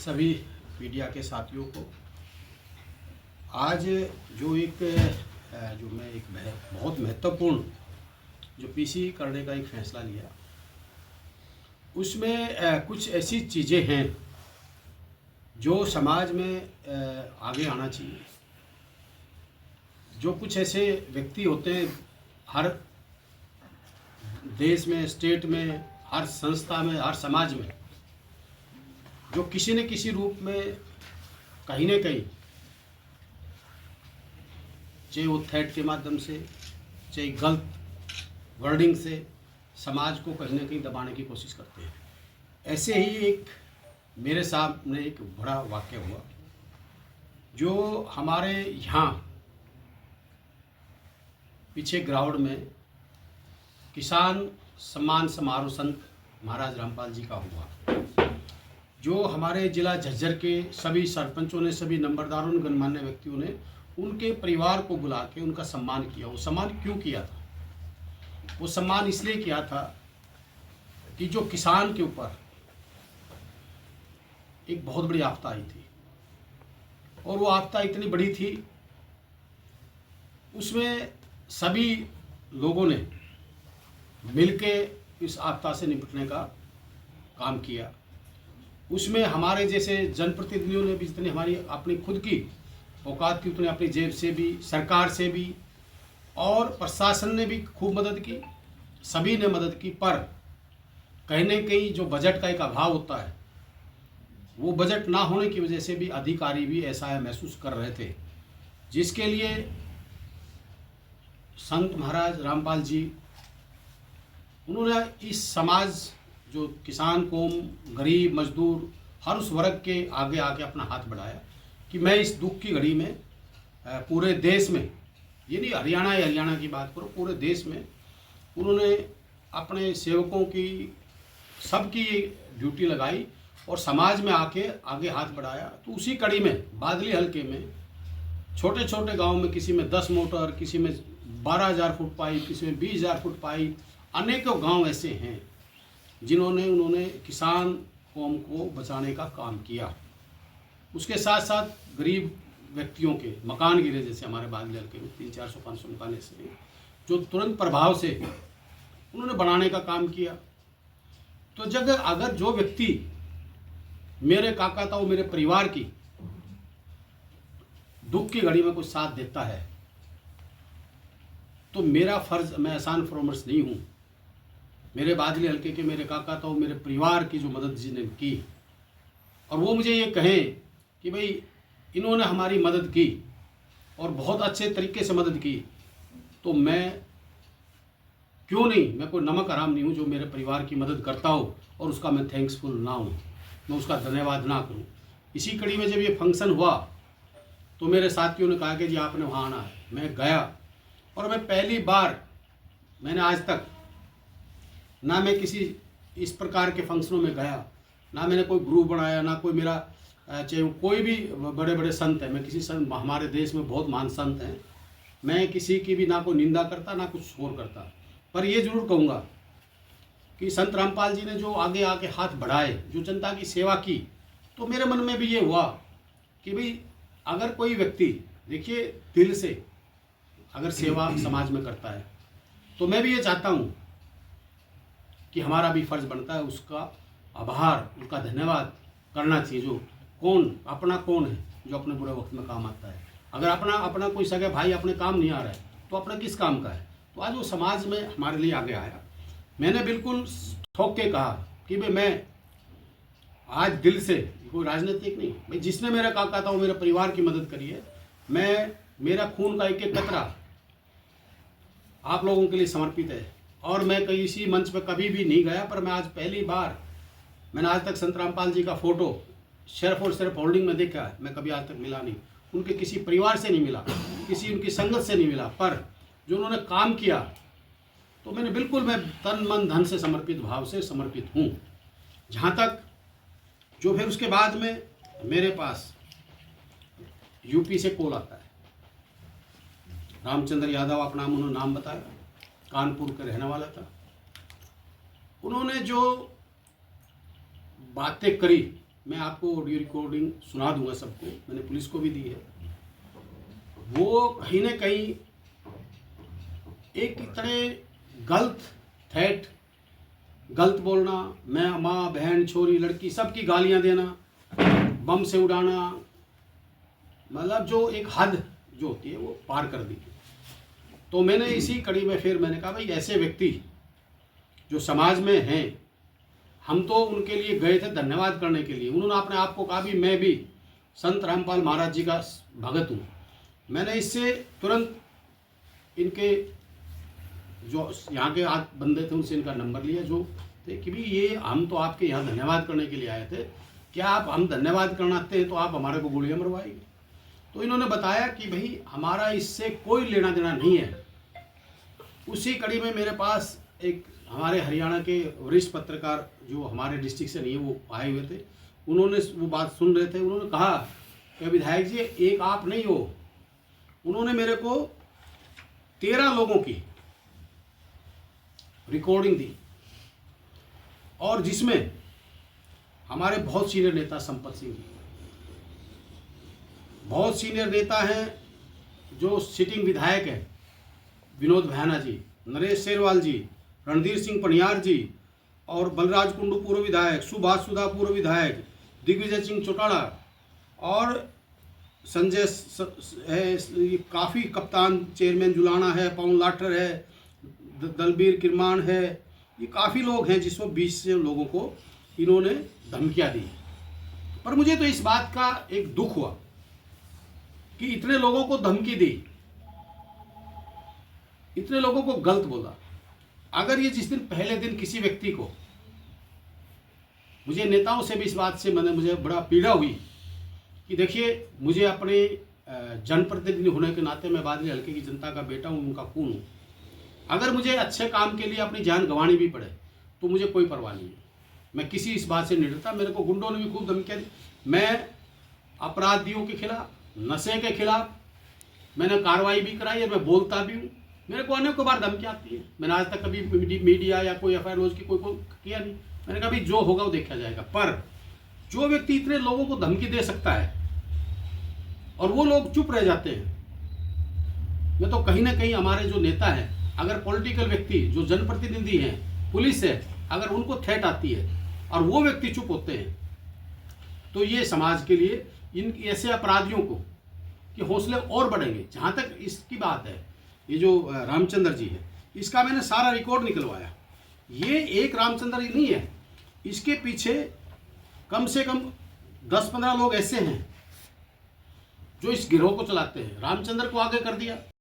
सभी मीडिया के साथियों को आज जो मैं एक बहुत महत्वपूर्ण जो पीसी करने का एक फैसला लिया, उसमें कुछ ऐसी चीज़ें हैं जो समाज में आगे आना चाहिए। जो कुछ ऐसे व्यक्ति होते हैं हर देश में, स्टेट में, हर संस्था में, हर समाज में, जो किसी न किसी रूप में कहीं न कहीं, चाहे वो थ्रेट के माध्यम से, चाहे गलत वर्डिंग से, समाज को कहीं न कहीं दबाने की कोशिश करते हैं। ऐसे ही एक मेरे सामने एक बड़ा वाक़या हुआ जो हमारे यहाँ पीछे ग्राउंड में किसान सम्मान समारोह संत महाराज रामपाल जी का हुआ, जो हमारे जिला झज्जर के सभी सरपंचों ने, सभी नंबरदारों ने, गणमान्य व्यक्तियों ने उनके परिवार को बुला के उनका सम्मान किया। वो सम्मान क्यों किया था? वो सम्मान इसलिए किया था कि जो किसान के ऊपर एक बहुत बड़ी आफत आई थी, और वो आफत इतनी बड़ी थी, उसमें सभी लोगों ने मिलके इस आपदा से निपटने का काम किया। उसमें हमारे जैसे जनप्रतिनिधियों ने भी जितनी हमारी अपनी खुद की औकात थी उतने अपनी जेब से भी, सरकार से भी और प्रशासन ने भी खूब मदद की, सभी ने मदद की। पर कहीं न कहीं जो बजट का एक अभाव होता है, वो बजट ना होने की वजह से भी अधिकारी भी ऐसा महसूस कर रहे थे, जिसके लिए संत महाराज रामपाल जी उन्होंने इस समाज, जो किसान कौम, गरीब, मजदूर, हर उस वर्ग के आगे आके अपना हाथ बढ़ाया कि मैं इस दुख की घड़ी में पूरे देश में, ये नहीं हरियाणा की बात करो, पूरे देश में उन्होंने अपने सेवकों की सबकी ड्यूटी लगाई और समाज में आके आगे हाथ बढ़ाया। तो उसी कड़ी में बादली हलके में छोटे छोटे गांव में किसी में 10 मोटर, किसी में 12,000 फुट पाइप, किसी में 20,000 फुट पाइप, अनेकों गांव ऐसे हैं उन्होंने किसान कौम को बचाने का काम किया। उसके साथ साथ गरीब व्यक्तियों के मकान गिरे, जैसे हमारे बादली हलके में 300-400-500 मकान ऐसे हैं जो तुरंत प्रभाव से उन्होंने बनाने का काम किया। तो अगर जो व्यक्ति मेरे काका ताऊ, मेरे परिवार की दुख की घड़ी में कुछ साथ देता है, तो मेरा फर्ज, मैं एहसान फरोमर्श नहीं हूँ। मेरे बादली हल्के के मेरे काका ताऊ, मेरे परिवार की जो मदद जिन्हें की, और वो मुझे ये कहें कि भाई इन्होंने हमारी मदद की और बहुत अच्छे तरीके से मदद की, तो मैं क्यों नहीं, मैं कोई नमक हराम नहीं हूँ जो मेरे परिवार की मदद करता हो और उसका मैं थैंक्सफुल ना हूँ, मैं उसका धन्यवाद ना करूँ। इसी कड़ी में जब ये फंक्शन हुआ तो मेरे साथियों ने कहा कि जी आपने वहाँ आना है। मैं गया और मैं पहली बार, मैंने आज तक ना मैं किसी इस प्रकार के फंक्शनों में गया, ना मैंने कोई ग्रुप बनाया, ना कोई मेरा, चाहे कोई भी बड़े बड़े संत हैं, मैं किसी संत, हमारे देश में बहुत महान संत हैं, मैं किसी की भी ना कोई निंदा करता, ना कुछ शोर करता। पर ये जरूर कहूँगा कि संत रामपाल जी ने जो आगे आके हाथ बढ़ाए, जो जनता की सेवा की, तो मेरे मन में भी ये हुआ कि भाई अगर कोई व्यक्ति, देखिए, दिल से अगर सेवा समाज में करता है, तो मैं भी ये चाहता हूँ कि हमारा भी फर्ज बनता है उसका आभार, उसका धन्यवाद करना चाहिए। जो अपना कौन है जो अपने बुरे वक्त में काम आता है? अगर अपना कोई सगा भाई अपने काम नहीं आ रहा है तो अपना किस काम का है? तो आज वो समाज में हमारे लिए आगे आया। मैंने बिल्कुल ठोक के कहा कि भाई मैं आज दिल से, कोई राजनीतिक नहीं, भाई जिसने मेरा काका था वो मेरे परिवार की मदद करी है, मेरा खून का एक एक कतरा आप लोगों के लिए समर्पित है। और मैं कहीं इसी मंच पर कभी भी नहीं गया, पर मैं आज पहली बार, मैंने आज तक संत रामपाल जी का फोटो सिर्फ और सिर्फ होल्डिंग में देखा है, मैं कभी आज तक मिला नहीं, उनके किसी परिवार से नहीं मिला, किसी उनकी संगत से नहीं मिला, पर जो उन्होंने काम किया तो मैं तन मन धन से समर्पित भाव से समर्पित हूँ। जहाँ तक जो फिर उसके बाद में मेरे पास यूपी से कॉल आता है, रामचंद्र यादव अपना उन्होंने नाम बताया, कानपुर का रहने वाला था। उन्होंने जो बातें करी मैं आपको ऑडियो रिकॉर्डिंग सुना दूंगा सबको, मैंने पुलिस को भी दी है। वो कहीं ना कहीं एक तरह गलत थ्रेट, गलत बोलना, मैं माँ बहन छोरी लड़की सबकी गालियाँ देना, बम से उड़ाना, मतलब जो एक हद जो होती है वो पार कर दी। तो मैंने इसी कड़ी में फिर मैंने कहा भाई ऐसे व्यक्ति जो समाज में हैं, हम तो उनके लिए गए थे धन्यवाद करने के लिए। उन्होंने अपने आप को कहा भी मैं भी संत रामपाल महाराज जी का भगत हूँ। मैंने इससे तुरंत इनके जो यहाँ के आज बंदे थे उनसे इनका नंबर लिया जो थे कि भी ये हम तो आपके यहाँ धन्यवाद करने के लिए आए थे, क्या आप हम धन्यवाद करना आते हैं तो आप हमारे को गोलियाँ मरवाएंगे। तो इन्होंने बताया कि भाई हमारा इससे कोई लेना देना नहीं है। उसी कड़ी में मेरे पास एक हमारे हरियाणा के वरिष्ठ पत्रकार जो हमारे डिस्ट्रिक्ट से नहीं है वो आए हुए थे, उन्होंने वो बात सुन रहे थे। उन्होंने कहा कि विधायक जी एक आप नहीं हो, उन्होंने मेरे को 13 लोगों की रिकॉर्डिंग दी और जिसमें हमारे बहुत सीनियर नेता संपत सिंह जी, बहुत सीनियर नेता हैं जो सिटिंग विधायक हैं, विनोद भैना जी, नरेश शेरवाल जी, रणधीर सिंह पनियार जी और बलराज कुंडू पूर्व विधायक, सुभाष सुधा पूर्व विधायक, दिग्विजय सिंह चौटाला और संजय है, काफ़ी कप्तान चेयरमैन जुलाना है, पवन लाठर है, दलबीर किरमान है, ये काफ़ी लोग हैं जिसमें 20 से लोगों को इन्होंने धमकियाँ दी। पर मुझे तो इस बात का एक दुख हुआ कि इतने लोगों को धमकी दी, इतने लोगों को गलत बोला। अगर ये जिस दिन पहले दिन किसी व्यक्ति को, मुझे नेताओं से भी इस बात से मुझे बड़ा पीड़ा हुई कि देखिए मुझे अपने जनप्रतिनिधि होने के नाते मैं बादली हल्के की जनता का बेटा हूँ, उनका खून हूँ। अगर मुझे अच्छे काम के लिए अपनी जान गंवानी भी पड़े तो मुझे कोई परवाह नहीं है, मैं किसी इस बात से नहीं डरता। मेरे को गुंडों ने भी खूब धमकियाँ दी। मैं अपराधियों के खिलाफ, नशे के खिलाफ मैंने कार्रवाई भी कराई और मैं बोलता भी हूँ। मेरे को अनेकों बार धमकी आती है, मैंने आज तक कभी मीडिया या कोई एफआईआर लॉन्च की कोई किया नहीं। मैंने कहा भाई जो होगा वो देखा जाएगा। पर जो व्यक्ति इतने लोगों को धमकी दे सकता है और वो लोग चुप रह जाते हैं, मैं तो कहीं ना कहीं हमारे जो नेता हैं, अगर पॉलिटिकल व्यक्ति जो जनप्रतिनिधि हैं, पुलिस है, अगर उनको थ्रेट आती है और वो व्यक्ति चुप होते हैं तो ये समाज के लिए इन ऐसे अपराधियों को कि हौसले और बढ़ेंगे। जहाँ तक इसकी बात है, ये जो रामचंद्र जी है, इसका मैंने सारा रिकॉर्ड निकलवाया। ये एक रामचंद्र ही नहीं है, इसके पीछे कम से कम 10-15 लोग ऐसे हैं जो इस गिरोह को चलाते हैं। रामचंद्र को आगे कर दिया,